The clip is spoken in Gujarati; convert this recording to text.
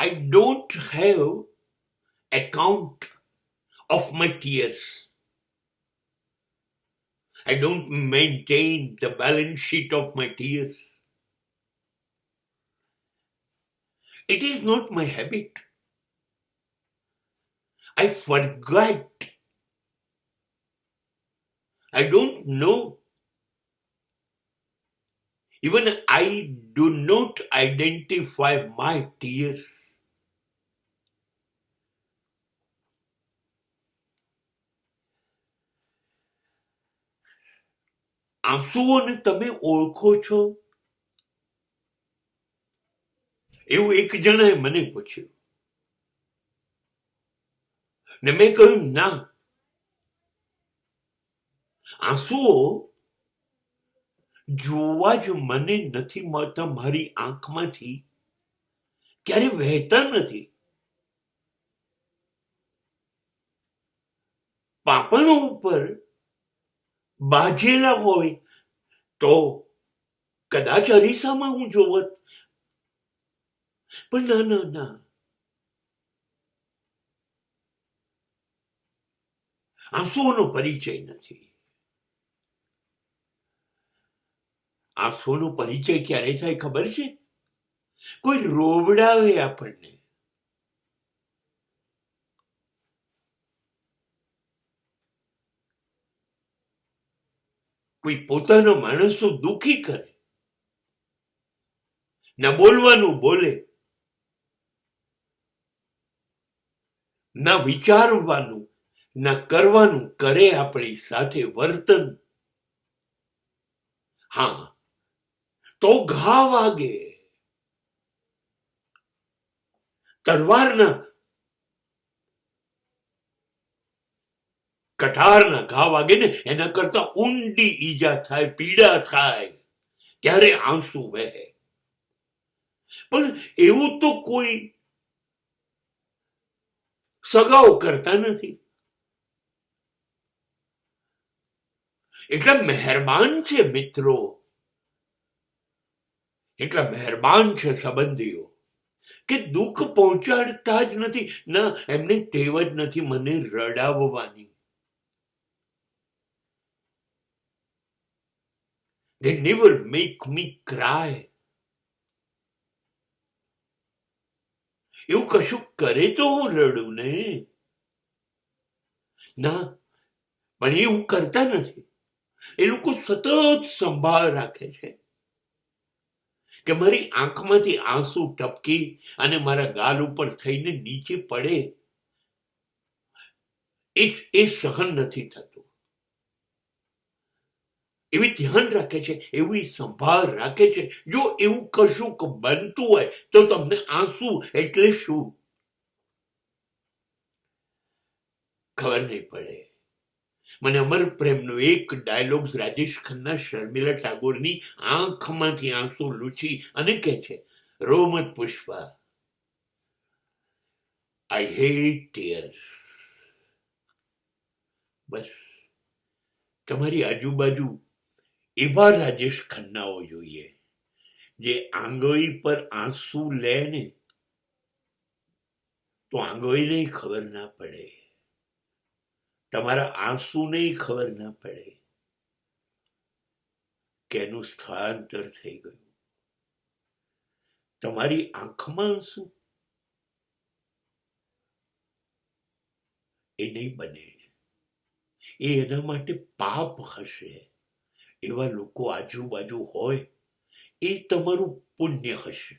I don't have account of my tears. I don't maintain the balance sheet of my tears. It is not my habit. I forgot. I don't know. Even I do not identify my tears. આંસુઓને તમે ઓળખો છો? એવું એક જણાએ મને પૂછ્યું ને મેં કહ્યું ના, આંસુઓ જોવા જ મને નથી મળતા. મારી આંખમાંથી ક્યારે વહેતા નથી. પાપણો ઉપર બાજેલા હોય તો કદાચ અરીસામાં હું જોવત, પણ ના ના ના, આંસુઓનો પરિચય નથી. આંસુઓનો પરિચય ક્યારે થાય ખબર છે? કોઈ રોવડાવે આપણને. કોઈ પોતાના માણસો દુઃખી કરે, ના બોલવાનું બોલે, ના વિચારવાનું ના કરવાનું કરે આપણી સાથે વર્તન. હા, તો ઘા વાગે. તલવારના કટારના ઘા વાગે ને એના કરતા ઊંડી ઈજા થાય, પીડા થાય, ત્યારે આંસુ વહે. પણ એવું તો કોઈ સગાઓ કરતા નથી. એટલા મહેરબાન છે મિત્રો, એટલા મહેરબાન છે સંબંધીઓ કે દુઃખ પહોંચાડતા જ નથી. ના, એમને ટેવ જ નથી મને રડાવવાની. They never make me cry. એવું કશું કરે તો હું રડું ને. ના, પણ એવું કરતા નથી. એ લોકો સતત સંભાળ રાખે છે કે મારી આંખમાંથી આંસુ ટપકી અને મારા ગાલ ઉપર થઈને નીચે પડે એ સહન નથી થતું. એવી ધ્યાન રાખે છે, એવી સંભાળ રાખે છે. જો એવું કશું બનતું હોય તો તમને આંસુ એટલે શું ખબર નહીં પડે. મને અમર પ્રેમનો એક ડાયલોગ રાજેશ ખન્ના શર્મિલા ટાગોરની આંખમાંથી આંસુ લૂછી અને કહે છે, રોમત પુષ્પા, આઈ હેટ ટીયર્સ. બસ તમારી આજુબાજુ એવા રાજેશ ખન્નાઓ જોઈએ જે આંગળી પર આંસુ લે ને તો આંગળીને ખબર ના પડે, તમારા આંસુને ખબર ના પડે કે એનું સ્થળાંતર થઈ ગયું. તમારી આંખમાં આંસુ એ નહીં બને. એ એના માટે પાપ હશે. એવા લોકો આજુબાજુ હોય એ તમારું પુણ્ય હશે.